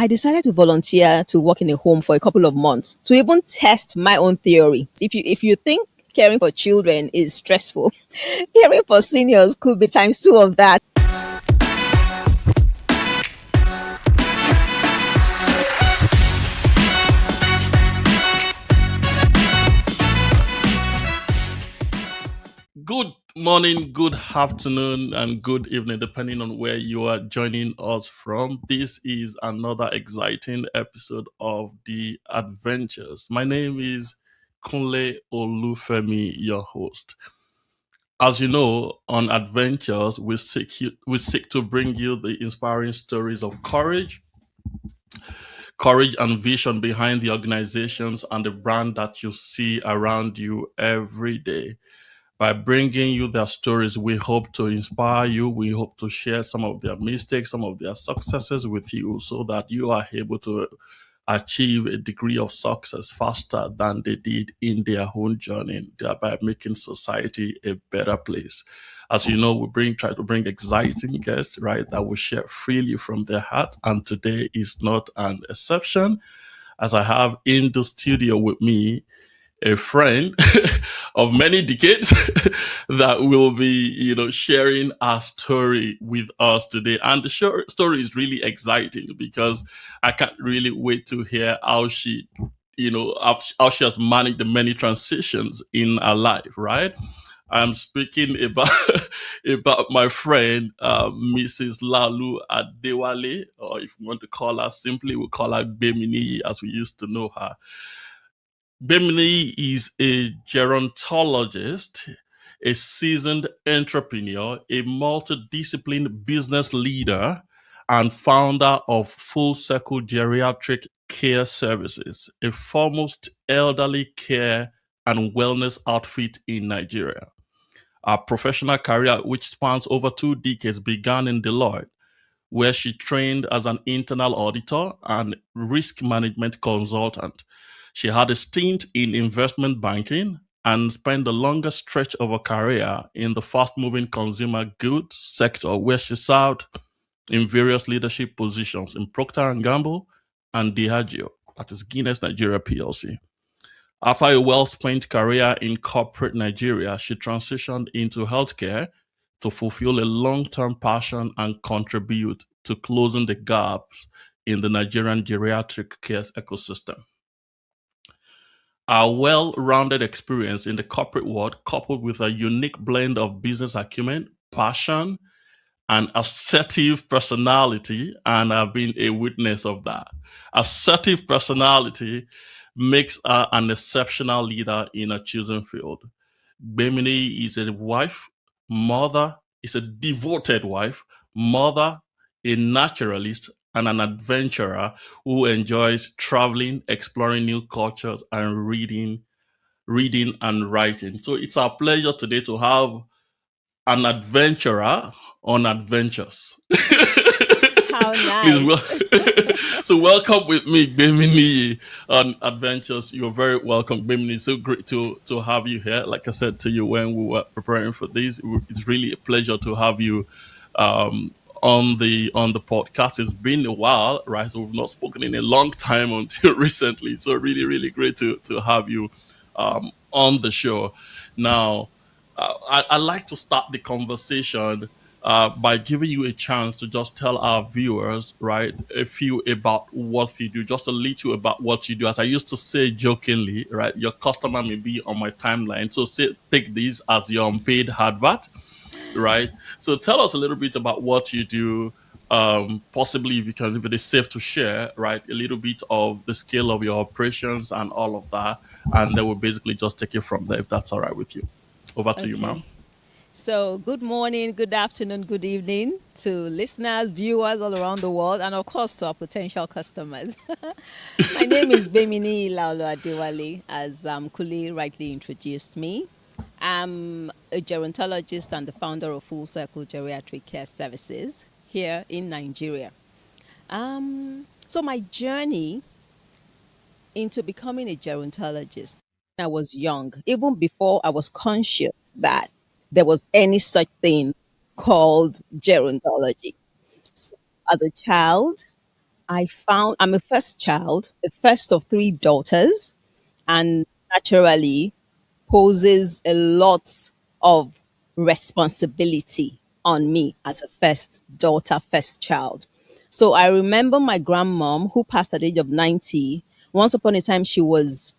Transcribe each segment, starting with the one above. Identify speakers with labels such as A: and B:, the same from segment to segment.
A: I decided to volunteer to work in a home for a couple of months to even test my own theory. If you think caring for children is stressful, caring for seniors could be times two of that.
B: Good morning, good afternoon, and good evening, depending on where you are joining us from. This is another exciting episode of The Adventures. My name is Kunle Olufemi, your host. As you know, on Adventures, we seek to bring you the inspiring stories of courage and vision behind the organizations and the brand that you see around you every day. By bringing you their stories, we hope to inspire you. We hope to share some of their mistakes, some of their successes with you so that you are able to achieve a degree of success faster than they did in their own journey, thereby making society a better place. As you know, try to bring exciting guests, right, that will share freely from their heart. And today is not an exception, as I have in the studio with me a friend of many decades that will be, sharing our story with us today. And the story is really exciting because I can't really wait to hear how how she has managed the many transitions in her life, right? I'm speaking about about my friend, Mrs. Laolu-Adewale, or if you want to call her simply, we'll call her Gbeminiyi as we used to know her. Bini is a gerontologist, a seasoned entrepreneur, a multidisciplined business leader, and founder of Circle Geriatric Care Services, a foremost elderly care and wellness outfit in Nigeria. Her professional career, which spans over 2 decades, began in Deloitte, where she trained as an internal auditor and risk management consultant. She had a stint in investment banking and spent the longest stretch of her career in the fast moving consumer goods sector, where she served in various leadership positions in Procter Gamble and Diageo, that is Guinness Nigeria PLC. After a well spent career in corporate Nigeria, she transitioned into healthcare to fulfill a long term passion and contribute to closing the gaps in the Nigerian geriatric care ecosystem. Our well rounded experience in the corporate world, coupled with a unique blend of business acumen, passion, and assertive personality, and I've been a witness of that. Assertive personality makes her an exceptional leader in a chosen field. Bimini is a wife, mother, is a devoted wife, mother, a naturalist, and an adventurer who enjoys traveling, exploring new cultures, and reading and writing. So it's our pleasure today to have an adventurer on adventures.
A: How
B: Please,
A: nice.
B: so welcome with me, Gbeminiyi, on adventures. You're very welcome, Gbeminiyi. So great to have you here. Like I said to you when we were preparing for this, it's really a pleasure to have you on the podcast. It's been a while, right? So we've not spoken in a long time until recently. So really great to have you on the show. Now, I like to start the conversation by giving you a chance to just tell our viewers, right, a few about what you do, just a little about what you do. As I used to say jokingly, right, your customer may be on my timeline. So take this as your unpaid advert, right? So tell us a little bit about what you do. Possibly, if it is safe to share, right, a little bit of the scale of your operations and all of that, and then we'll basically just take it from there if that's all right with you. Over to you, ma'am.
A: Okay. So, good morning, good afternoon, good evening to listeners, viewers all around the world, and of course to our potential customers. My name is Gbeminiyi Laolu-Adewale, as Kuli rightly introduced me. I'm a gerontologist and the founder of Full Circle Geriatric Care Services here in Nigeria. So, my journey into becoming a gerontologist, I was young, even before I was conscious that there was any such thing called gerontology. So, as a child, I'm a first child, the first of three daughters, and naturally poses a lot of responsibility on me as a first daughter, first child. So I remember my grandmom, who passed at the age of 90. Once upon a time, she was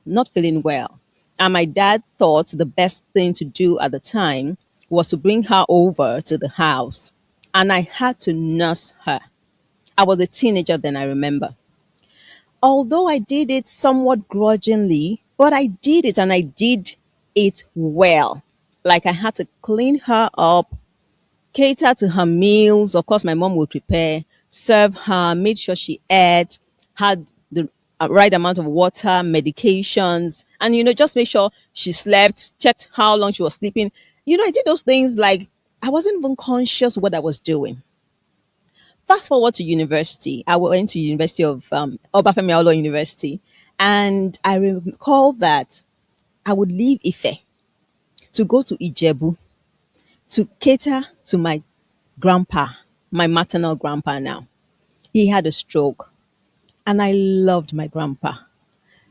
A: not feeling well. And my dad thought the best thing to do at the time was to bring her over to the house. And I had to nurse her. I was a teenager then, I remember. Although I did it somewhat grudgingly, but I did it and I did it well. Like I had to clean her up, cater to her meals. Of course, my mom would prepare, serve her, made sure she ate, had the right amount of water, medications, and just make sure she slept, checked how long she was sleeping. I did those things like I wasn't even conscious what I was doing. Fast forward to university. I went to University of Obafemi Awolowo University, and I recall that I would leave Ife to go to Ijebu to cater to my grandpa, my maternal grandpa now. He had a stroke, and I loved my grandpa.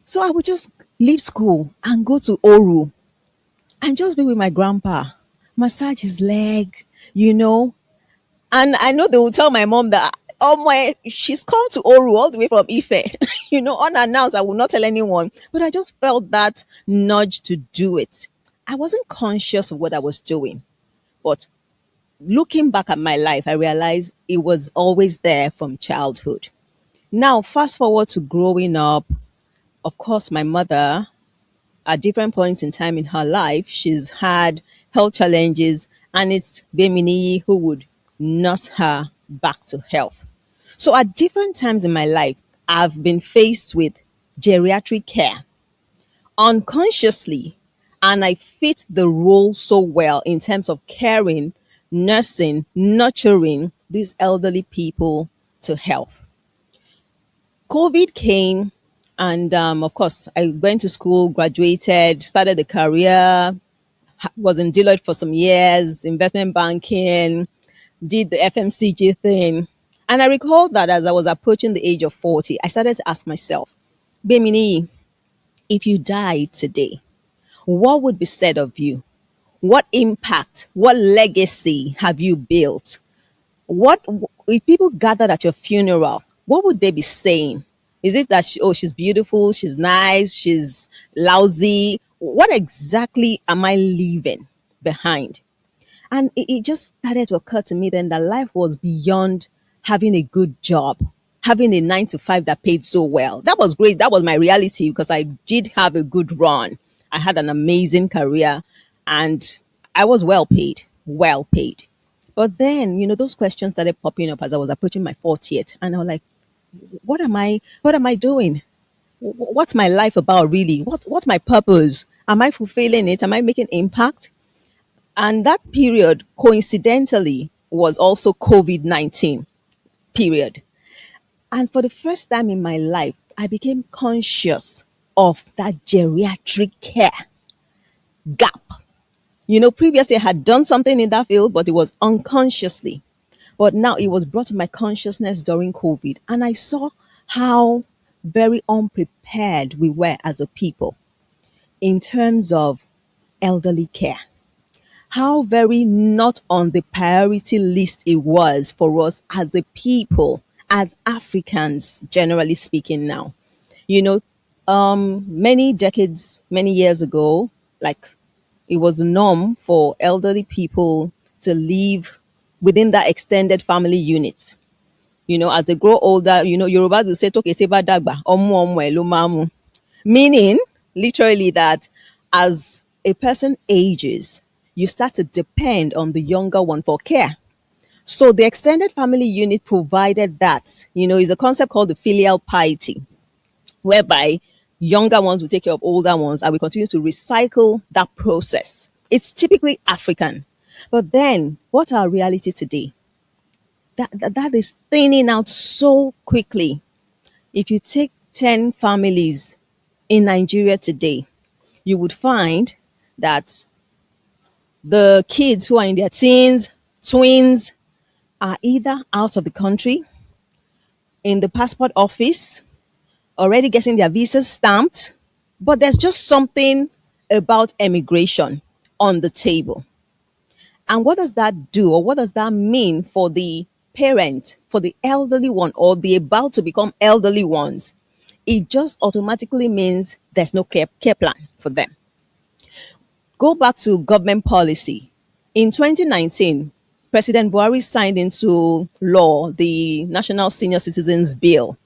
A: So I would just leave school and go to Oru and just be with my grandpa, massage his leg, you know. And I know they will tell my mom that, oh my, she's come to Oru all the way from Ife, unannounced. I will not tell anyone. But I just felt that nudge to do it. I wasn't conscious of what I was doing. But looking back at my life, I realized it was always there from childhood. Now, fast forward to growing up, of course, my mother, at different points in time in her life, she's had health challenges, and it's Gbeminiyi who would nurse her back to health. So, at different times in my life, I've been faced with geriatric care unconsciously, and I fit the role so well in terms of caring, nursing, nurturing these elderly people to health. COVID came, and of course, I went to school, graduated, started a career, was in Deloitte for some years, investment banking, did the FMCG thing. And I recall that as I was approaching the age of 40, I started to ask myself, Bimini, if you died today, what would be said of you? What impact, what legacy have you built? What if people gathered at your funeral? What would they be saying? Is it that she's beautiful, she's nice, she's lousy? What exactly am I leaving behind? And it just started to occur to me then that life was beyond having a good job, having a 9 to 5 that paid so well. That was great. That was my reality because I did have a good run. I had an amazing career and I was well paid, well paid. But then, those questions started popping up as I was approaching my 40th. And I was like, what am I doing? What's my life about really? What's my purpose? Am I fulfilling it? Am I making impact? And that period coincidentally was also COVID-19 period. And for the first time in my life, I became conscious of that geriatric care gap. Previously I had done something in that field, but it was unconsciously. But now it was brought to my consciousness during COVID. And I saw how very unprepared we were as a people in terms of elderly care. How very not on the priority list it was for us as a people, as Africans, generally speaking now. You know, many decades, many years ago, like it was a norm for elderly people to live within that extended family unit. As they grow older, Yoruba will say, "Toke seba dagba, omu omu ẹ ló máa mu." Meaning, literally, that as a person ages, you start to depend on the younger one for care. So the extended family unit provided that, is a concept called the filial piety, whereby younger ones will take care of older ones and we continue to recycle that process. It's typically African. But then, what's our reality today? That is thinning out so quickly. If you take 10 families in Nigeria today, you would find that the kids who are in their teens, twins, are either out of the country, in the passport office, already getting their visas stamped, but there's just something about emigration on the table. And what does that do, or what does that mean for the parent, for the elderly one, or the about to become elderly ones? It just automatically means there's no care plan for them. Go back to government policy. In 2019, President Buhari signed into law the National Senior Citizens Bill.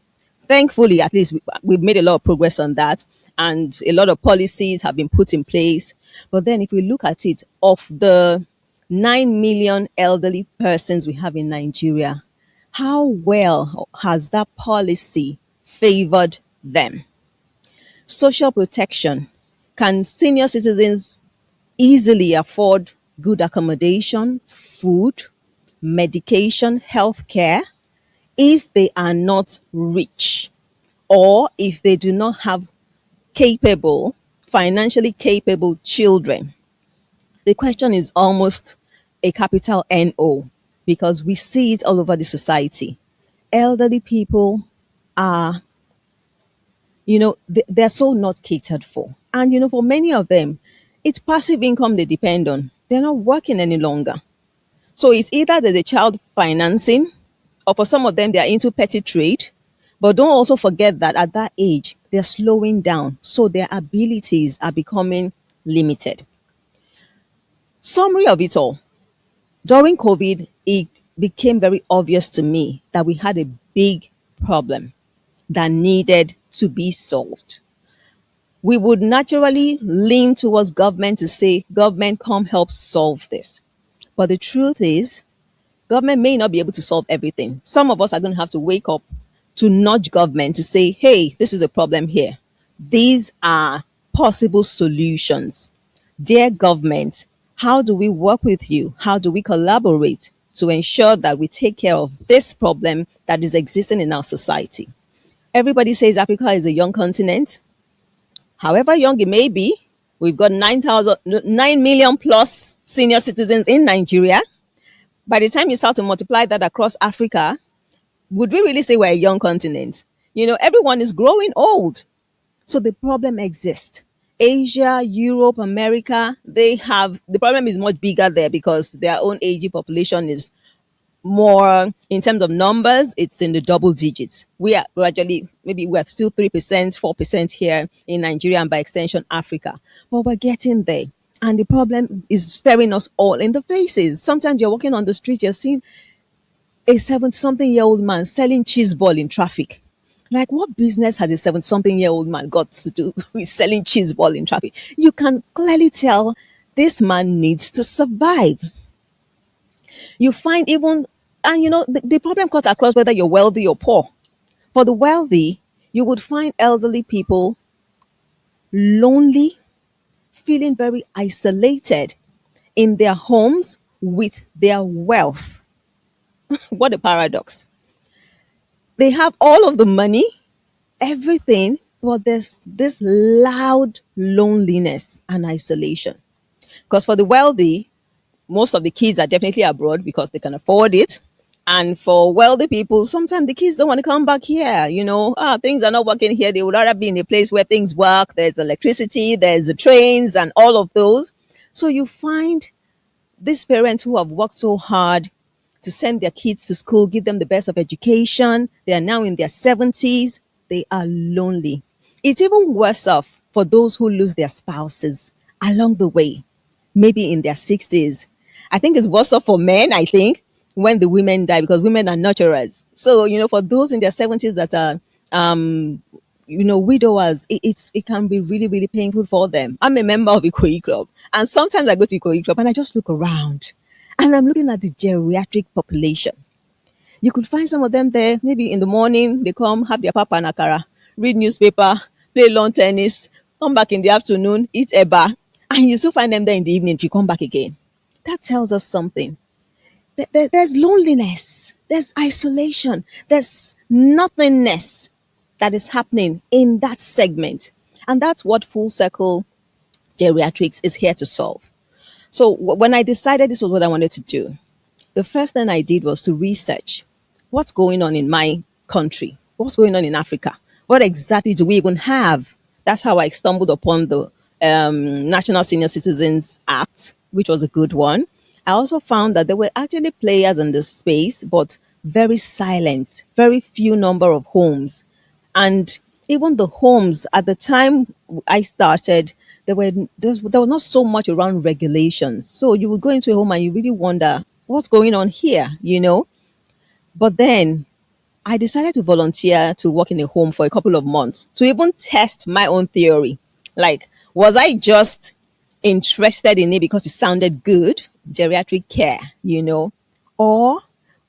A: Thankfully, at least we've made a lot of progress on that, and a lot of policies have been put in place. But then, if we look at it, of the 9 million elderly persons we have in Nigeria, how well has that policy favored them? Social protection. Can senior citizens easily afford good accommodation, food, medication, health care if they are not rich, or if they do not have capable, financially capable children? The question is almost a capital NO, because we see it all over the society. Elderly people are, they're so not catered for. And, for many of them, it's passive income they depend on. They're not working any longer. So it's either there's a child financing, or for some of them, they're into petty trade. But don't also forget that at that age, they're slowing down. So their abilities are becoming limited. Summary of it all. During COVID, it became very obvious to me that we had a big problem that needed to be solved. We would naturally lean towards government to say, government, come help solve this. But the truth is, government may not be able to solve everything. Some of us are going to have to wake up to nudge government to say, hey, this is a problem here. These are possible solutions. Dear government, how do we work with you? How do we collaborate to ensure that we take care of this problem that is existing in our society? Everybody says Africa is a young continent. However young it may be, we've got 9 million plus senior citizens in Nigeria. By the time you start to multiply that across Africa, would we really say we're a young continent? Everyone is growing old. So the problem exists. Asia, Europe, America, the problem is much bigger there because their own aging population is more, in terms of numbers, it's in the double digits. We are gradually, maybe we're still 3%, 4% here in Nigeria and by extension Africa. But we're getting there. And the problem is staring us all in the faces. Sometimes you're walking on the street, you're seeing a 70-something-year-old man selling cheese ball in traffic. Like, what business has a 70-something-year-old man got to do with selling cheese ball in traffic? You can clearly tell this man needs to survive. You find even, and the problem cuts across whether you're wealthy or poor. For the wealthy, you would find elderly people lonely, feeling very isolated in their homes with their wealth. What a paradox. They have all of the money, everything, but there's this loud loneliness and isolation. Because for the wealthy, most of the kids are definitely abroad because they can afford it. And for wealthy people, sometimes the kids don't want to come back here. Things are not working here. They would rather be in a place where things work. There's electricity, there's the trains and all of those. So you find these parents who have worked so hard to send their kids to school, give them the best of education. They are now in their 70s. They are lonely. It's even worse off for those who lose their spouses along the way, maybe in their 60s. I think it's worse off for men, when the women die, because women are nurturers. So, for those in their 70s that are, widowers, it can be really, really painful for them. I'm a member of Ikoyi Club, and sometimes I go to Ikoyi Club and I just look around and I'm looking at the geriatric population. You could find some of them there, maybe in the morning, they come, have their papa and akara, read newspaper, play lawn tennis, come back in the afternoon, eat eba, and you still find them there in the evening if you come back again. That tells us something. There's loneliness, there's isolation, there's nothingness that is happening in that segment. And that's what Full Circle Geriatrics is here to solve. So when I decided this was what I wanted to do, the first thing I did was to research what's going on in my country? What's going on in Africa? What exactly do we even have? That's how I stumbled upon the National Senior Citizens Act, which was a good one. I also found that there were actually players in this space, but very silent, very few number of homes. And even the homes at the time I started, there was not so much around regulations. So you would go into a home and you really wonder what's going on here. But then I decided to volunteer to work in a home for a couple of months to even test my own theory. Like, was I just interested in it because it sounded good, geriatric care, or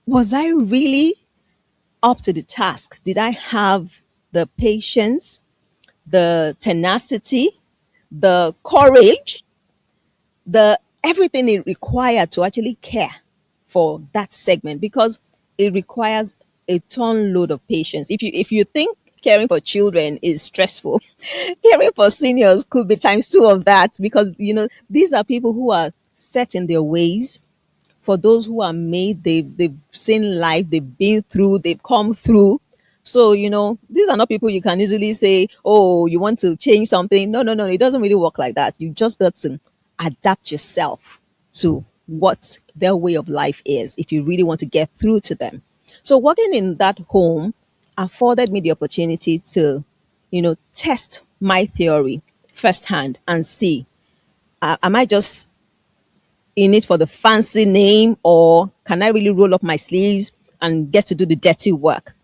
A: was I really up to the task? Did I have the patience, the tenacity, the courage, the everything it required to actually care for that segment? Because it requires a ton load of patience. If you think caring for children is stressful, caring for seniors could be times two of that, because these are people who are set in their ways. For those who are made, they've seen life, they've been through, they've come through. So, these are not people you can easily say, oh, you want to change something. No, no, no, it doesn't really work like that. You just got to adapt yourself to what their way of life is if you really want to get through to them. So working in that home afforded me the opportunity to, test my theory firsthand and see, am I just in it for the fancy name, or can I really roll up my sleeves and get to do the dirty work?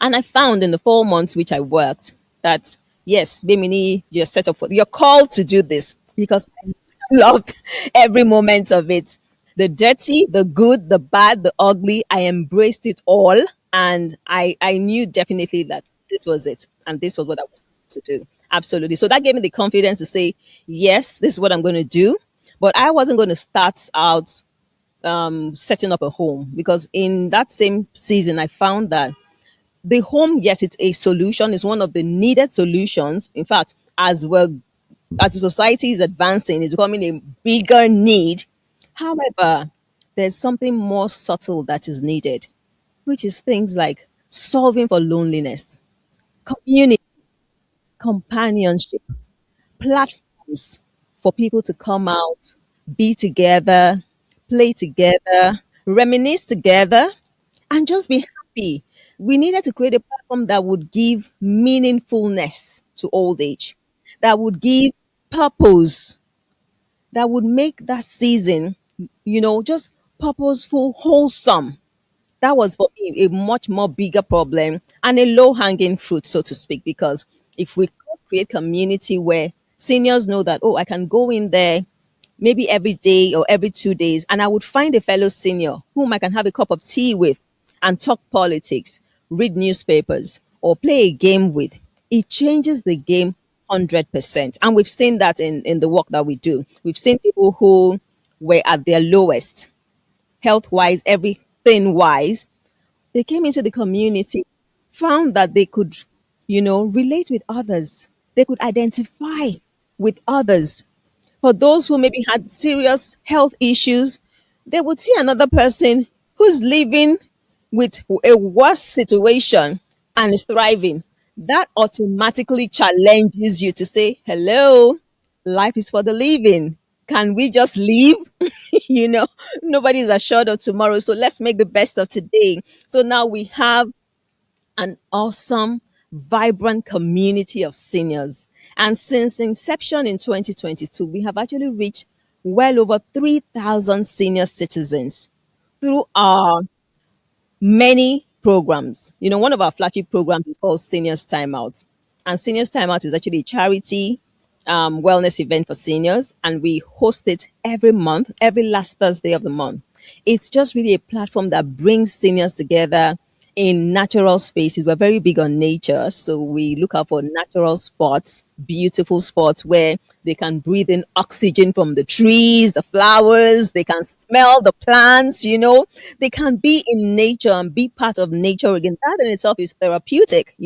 A: And I found in the 4 months which I worked that yes, Bimini, you're called to do this, because I loved every moment of it. The dirty, the good, the bad, the ugly, I embraced it all. And I knew definitely that this was it. And this was what I was to do. Absolutely. So that gave me the confidence to say, yes, this is what I'm going to do. But I wasn't going to start out setting up a home, because in that same season, I found that the home, yes, it's a solution, it's one of the needed solutions. In fact, as well as the society is advancing, it's becoming a bigger need. However, there's something more subtle that is needed, which is things like solving for loneliness, community, companionship, platforms for people to come out, be together, play together, reminisce together, and just be happy. We needed to create a platform that would give meaningfulness to old age, that would give purpose, that would make that season, just purposeful, wholesome. That was for me a much more bigger problem and a low hanging fruit, so to speak, because if we could create community where seniors know that, oh, I can go in there maybe every day or every 2 days, and I would find a fellow senior whom I can have a cup of tea with and talk politics, read newspapers, or play a game with. It changes the game 100%. And we've seen that in the work that we do. We've seen people who were at their lowest, health wise, everything wise. They came into the community, found that they could, relate with others. They could identify with others. For those who maybe had serious health issues, they would see another person who's living with a worse situation and is thriving. That automatically challenges you to say, hello, life is for the living. Can we just live? you know, Nobody's assured of tomorrow. So let's make the best of today. So now we have an awesome, vibrant community of seniors. And since inception in 2022, we have actually reached well over 3,000 senior citizens through our many programs. One of our flagship programs is called Seniors Timeout. And Seniors Timeout is actually a charity wellness event for seniors. And we host it every month, every last Thursday of the month. It's just really a platform that brings seniors together in natural spaces. We're very big on nature. So we look out for natural spots, beautiful spots where they can breathe in oxygen from the trees, the flowers, they can smell the plants. They can be in nature and be part of nature again. That in itself is therapeutic.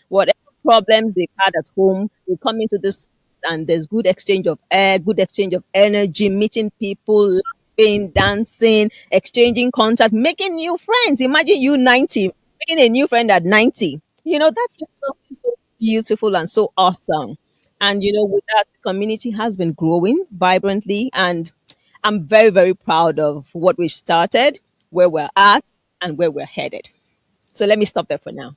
A: Whatever problems they've had at home, they come into this and there's good exchange of air, good exchange of energy, meeting people, laughing, dancing, exchanging contact, making new friends. Imagine you 90. making a new friend at 90. That's just something so beautiful and so awesome. And with that, the community has been growing vibrantly, and I'm very, very proud of what we've started, where we're at, and where we're headed. So let me stop there for now.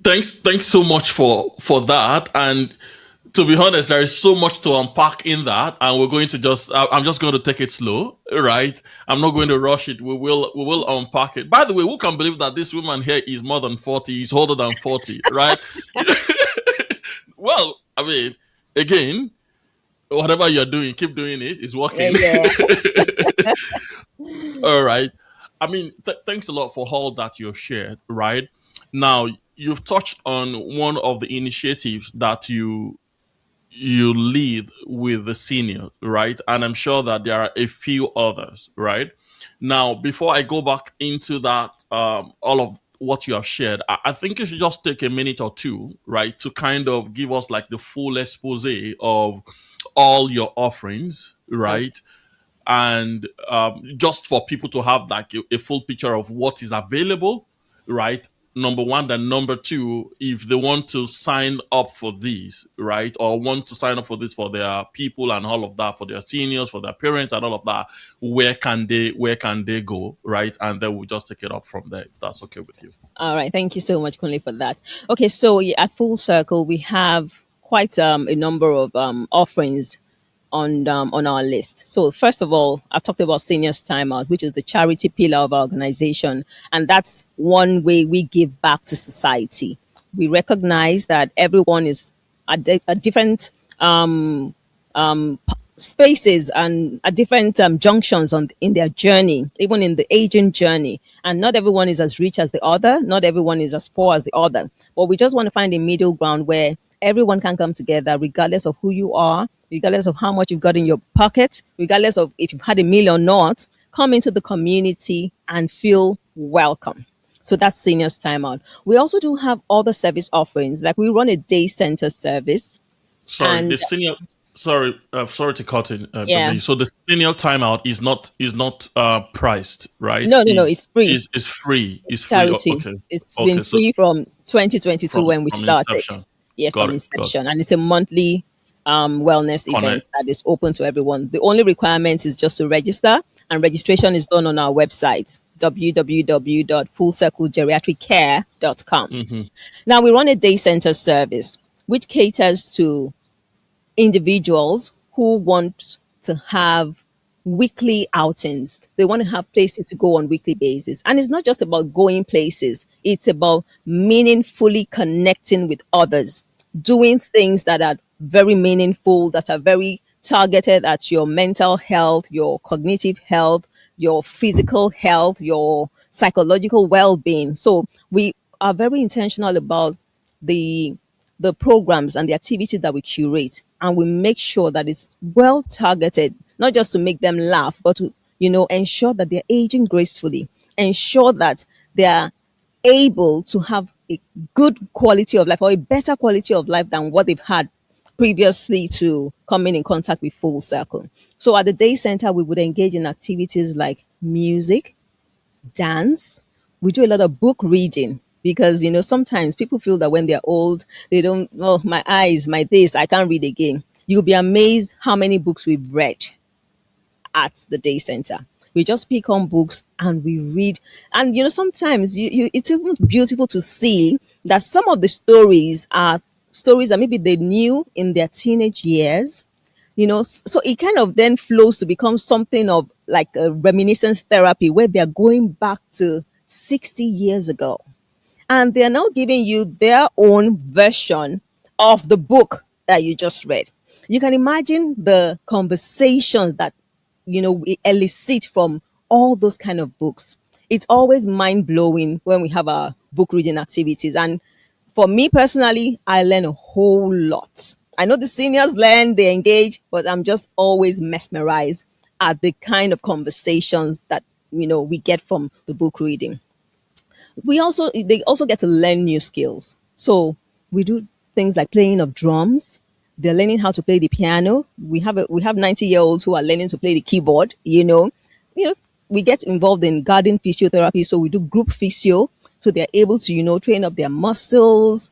B: Thanks so much for that. And to be honest, there is so much to unpack in that, and we're going to I'm just going to take it slow, right? I'm not going to rush it. We will unpack it. By the way, who can believe that this woman here is more than 40, is older than 40, right? Well, I mean, again, whatever you're doing, keep doing it. It's working.
A: Yeah.
B: All right. I mean, thanks a lot for all that you've shared, right? Now, you've touched on one of the initiatives that you lead with the senior, right? And I'm sure that there are a few others, right? Now, before I go back into that, all of what you have shared, I think you should just take a minute or two, right, to kind of give us like the full expose of all your offerings,
A: Okay.
B: right? And just for people to have like a full picture of what is available, right? Number one, then number two, if they want to sign up for this, right, or want to sign up for this for their people and all of that, for their seniors, for their parents and all of that, where can they go, right? And then we'll just take it up from there if that's okay with you.
A: All right. Thank you so much, Kunle, for that. Okay, so yeah, at Full Circle, we have quite a number of offerings on our list. So first of all, I've talked about Seniors Time Out, which is the charity pillar of our organization, and that's one way we give back to society. We recognize that everyone is at different spaces and at different junctions in their journey, even in the aging journey. And not everyone is as rich as the other, not everyone is as poor as the other. But we just want to find a middle ground where everyone can come together, regardless of who you are, regardless of how much you've got in your pocket, regardless of if you've had a meal or not. Come into the community and feel welcome. So that's Seniors Time Out. We also do have other service offerings, like we run a day center service.
B: Sorry, the
A: And
B: senior. Sorry to cut in,
A: yeah,
B: Gbeminiyi. So the senior timeout is not priced, right?
A: no, no, no,
B: Is
A: it's free.
B: is free? Is free?
A: Charity.
B: Okay,
A: It's been
B: okay. So
A: free from 2022
B: from
A: when we
B: from
A: started.
B: inception,
A: Yeah,
B: got
A: from
B: it, got it.
A: inception. And it's a monthly wellness event
B: Connect.
A: that is open to everyone. The only requirement is just to register, and registration is done on our website, www.fullcirclegeriatriccare.com.
B: Mm-hmm.
A: Now, we run a day center service which caters to individuals who want to have weekly outings. They want to have places to go on weekly basis. And it's not just about going places, it's about meaningfully connecting with others, doing things that are very meaningful, that are very targeted at your mental health, your cognitive health, your physical health, your psychological well-being. So we are very intentional about the the programs and the activities that we curate, and we make sure that it's well targeted, not just to make them laugh, but to ensure that they're aging gracefully, ensure that they are able to have a good quality of life or a better quality of life than what they've had previously to coming in contact with Full Circle. So at the day center, we would engage in activities like music, dance. We do a lot of book reading because sometimes people feel that when they're old, they don't. Oh, my eyes, my this, I can't read again. You'll be amazed how many books we've read at the day center. We just pick on books and we read. And sometimes it's even beautiful to see that some of the stories are stories that maybe they knew in their teenage years. So it kind of then flows to become something of like a reminiscence therapy where they're going back to 60 years ago, and they're now giving you their own version of the book that you just read. You can imagine the conversations that we elicit from all those kind of books. It's always mind blowing when we have our book reading activities, and for me personally, I learn a whole lot. I know the seniors learn, they engage, but I'm just always mesmerized at the kind of conversations that we get from the book reading. They also get to learn new skills. So we do things like playing of drums. They're learning how to play the piano. We have 90-year-olds who are learning to play the keyboard. You know, we get involved in garden physiotherapy. So we do group physio, so they're able to, train up their muscles,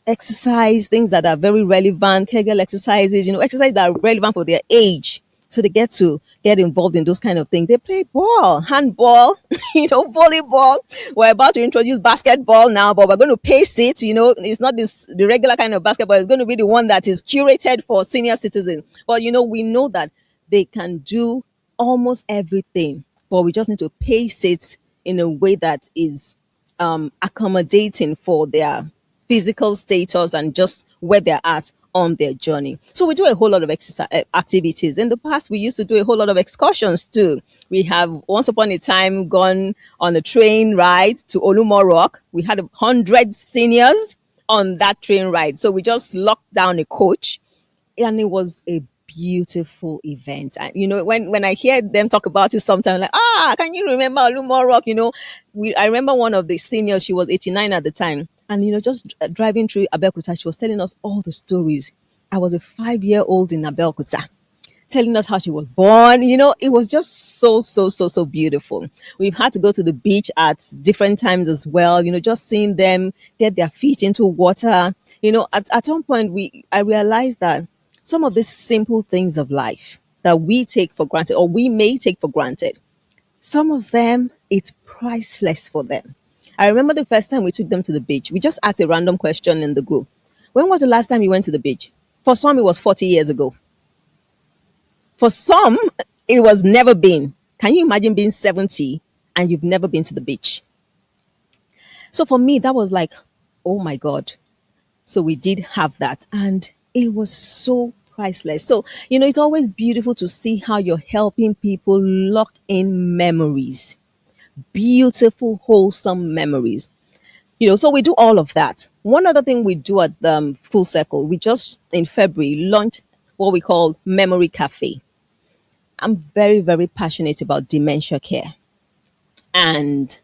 A: exercise things that are very relevant, Kegel exercises, exercise that are relevant for their age. So they get to get involved in those kind of things. They play ball, handball, volleyball. We're about to introduce basketball now, but we're going to pace it. It's not the regular kind of basketball. It's going to be the one that is curated for senior citizens. But we know that they can do almost everything, but we just need to pace it in a way that is accommodating for their physical status and just where they're at on their journey. So we do a whole lot of exercise activities. In the past, we used to do a whole lot of excursions too. We have once upon a time gone on a train ride to Olumo Rock. We had 100 seniors on that train ride. So we just locked down a coach, and it was a beautiful event. And when I hear them talk about it sometimes, like, can you remember Olumo Rock? I remember one of the seniors, she was 89 at the time, and just driving through Abeokuta, she was telling us all the stories. I was a 5-year-old in Abeokuta, telling us how she was born. It was just so, so, so, so beautiful. We've had to go to the beach at different times as well, just seeing them get their feet into water. At one point, I realized that some of these simple things of life that we take for granted, or we may take for granted, some of them, it's priceless for them. I remember the first time we took them to the beach. We just asked a random question in the group. When was the last time you went to the beach? For some, it was 40 years ago. For some, it was never been. Can you imagine being 70 and you've never been to the beach? So for me, that was like, oh my God. So we did have that. And it was so priceless. So, it's always beautiful to see how you're helping people lock in memories, beautiful, wholesome memories. So we do all of that. One other thing we do at Full Circle, we just in February launched what we call Memory Cafe. I'm very, very passionate about dementia care. And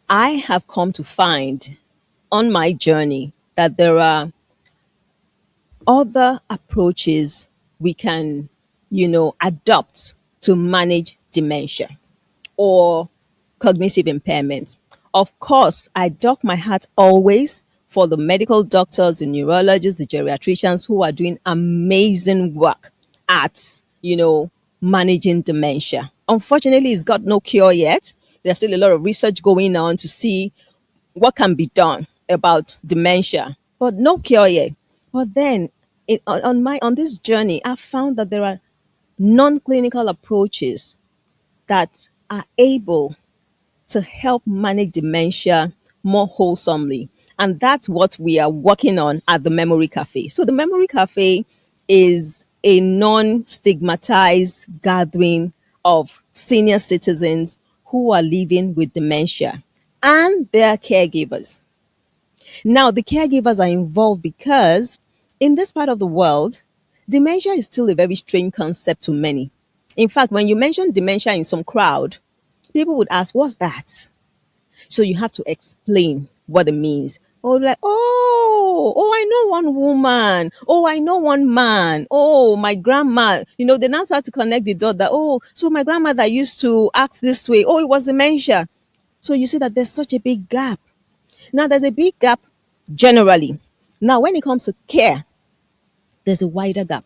A: I have come to find on my journey that there are other approaches we can, adopt to manage dementia or cognitive impairment. Of course, I dock my hat always for the medical doctors, the neurologists, the geriatricians who are doing amazing work at, managing dementia. Unfortunately, it's got no cure yet. There's still a lot of research going on to see what can be done about dementia, but no cure yet. But then, on this journey, I found that there are non-clinical approaches that are able to help manage dementia more wholesomely. And that's what we are working on at the Memory Cafe. So the Memory Cafe is a non-stigmatized gathering of senior citizens who are living with dementia and their caregivers. Now, the caregivers are involved because in this part of the world, dementia is still a very strange concept to many. In fact, when you mention dementia in some crowd, people would ask, what's that? So you have to explain what it means. Oh, like, I know one woman. Oh, I know one man. Oh, my grandma. They now start to connect the dot that, so my grandmother used to act this way. Oh, it was dementia. So you see that there's such a big gap. Now, there's a big gap generally. Now, when it comes to care, there's a wider gap.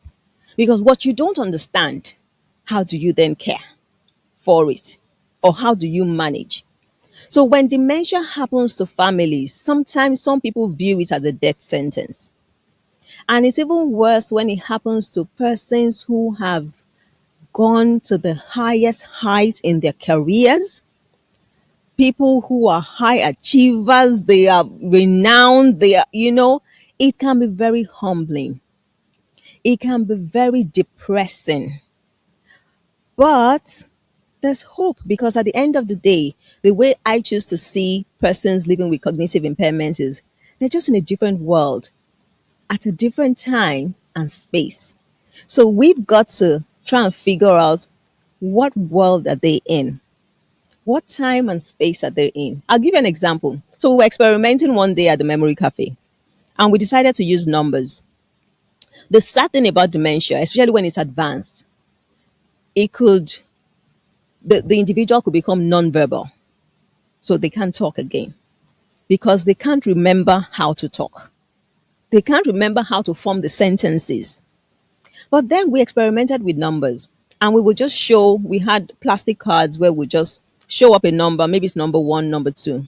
A: Because what you don't understand, how do you then care for it? Or how do you manage? So when dementia happens to families, sometimes some people view it as a death sentence. And it's even worse when it happens to persons who have gone to the highest height in their careers, people who are high achievers, they are renowned, it can be very humbling. It can be very depressing. But there's hope because at the end of the day, the way I choose to see persons living with cognitive impairment is they're just in a different world at a different time and space. So we've got to try and figure out what world are they in? What time and space are they in? I'll give you an example. So we were experimenting one day at the Memory Cafe and we decided to use numbers. The sad thing about dementia, especially when it's advanced, it could the individual could become nonverbal. So they can't talk again because they can't remember how to talk. They can't remember how to form the sentences. But then we experimented with numbers and we would just show, we had plastic cards where we just show up a number, maybe it's number one, number two.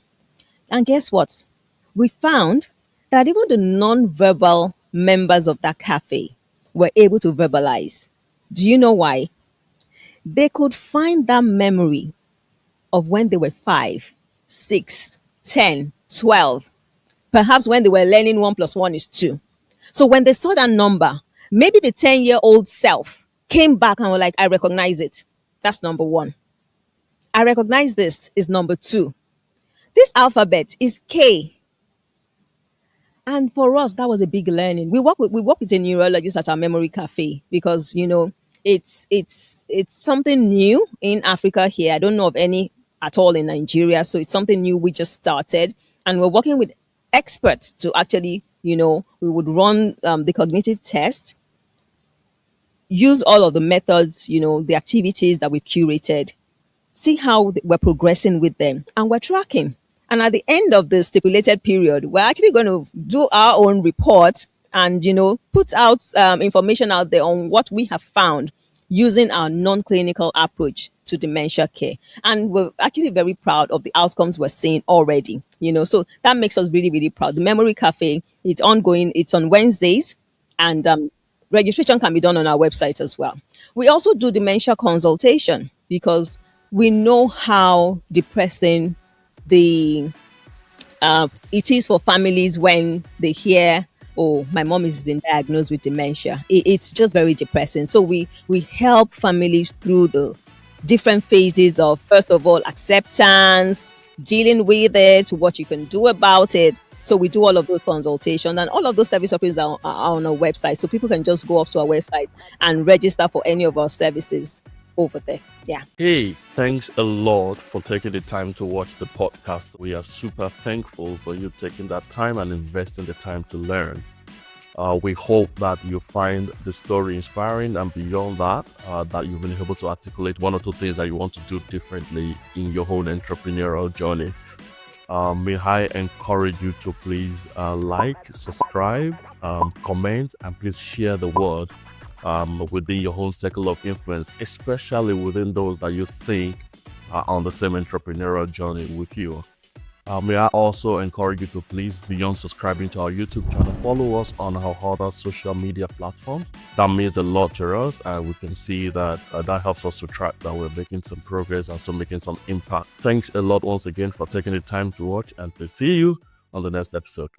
A: And guess what? We found that even the non-verbal members of that cafe were able to verbalize. Do you know why? They could find that memory of when they were 5, 6, 10, 12, perhaps when they were learning 1 plus 1 is 2. So when they saw that number, maybe the 10-year-old self came back and were like, I recognize it. That's number one. I recognize this is number two. This alphabet is K. And for us, that was a big learning. We work with a neurologist at our memory cafe because it's something new in Africa here. I don't know of any at all in Nigeria, so it's something new we just started, and we're working with experts to actually we would run the cognitive test, use all of the methods, the activities that we've curated, see how we're progressing with them, and we're tracking. And at the end of the stipulated period, we're actually going to do our own report and put out information out there on what we have found using our non-clinical approach to dementia care. And we're actually very proud of the outcomes we're seeing already. So that makes us really, really proud. The Memory Cafe, it's ongoing. It's on Wednesdays, and registration can be done on our website as well. We also do dementia consultation because we know how depressing the it is for families when they hear, oh, my mom has been diagnosed with dementia. It's just very depressing. So we help families through the different phases of, first of all, acceptance, dealing with it, what you can do about it. So we do all of those consultations, and all of those service offerings are on our website. So people can just go up to our website and register for any of our services over there. Yeah.
B: Hey, thanks a lot for taking the time to watch the podcast. We are super thankful for you taking that time and investing the time to learn. We hope that you find the story inspiring, and beyond that, that you've been able to articulate one or two things that you want to do differently in your own entrepreneurial journey. May I encourage you to please like, subscribe, comment, and please share the word within your own circle of influence, especially within those that you think are on the same entrepreneurial journey with you. May I also encourage you to please, beyond subscribing to our YouTube channel, follow us on our other social media platforms. That means a lot to us, and we can see that that helps us to track that we're making some progress and so making some impact. Thanks a lot once again for taking the time to watch, and we'll see you on the next episode.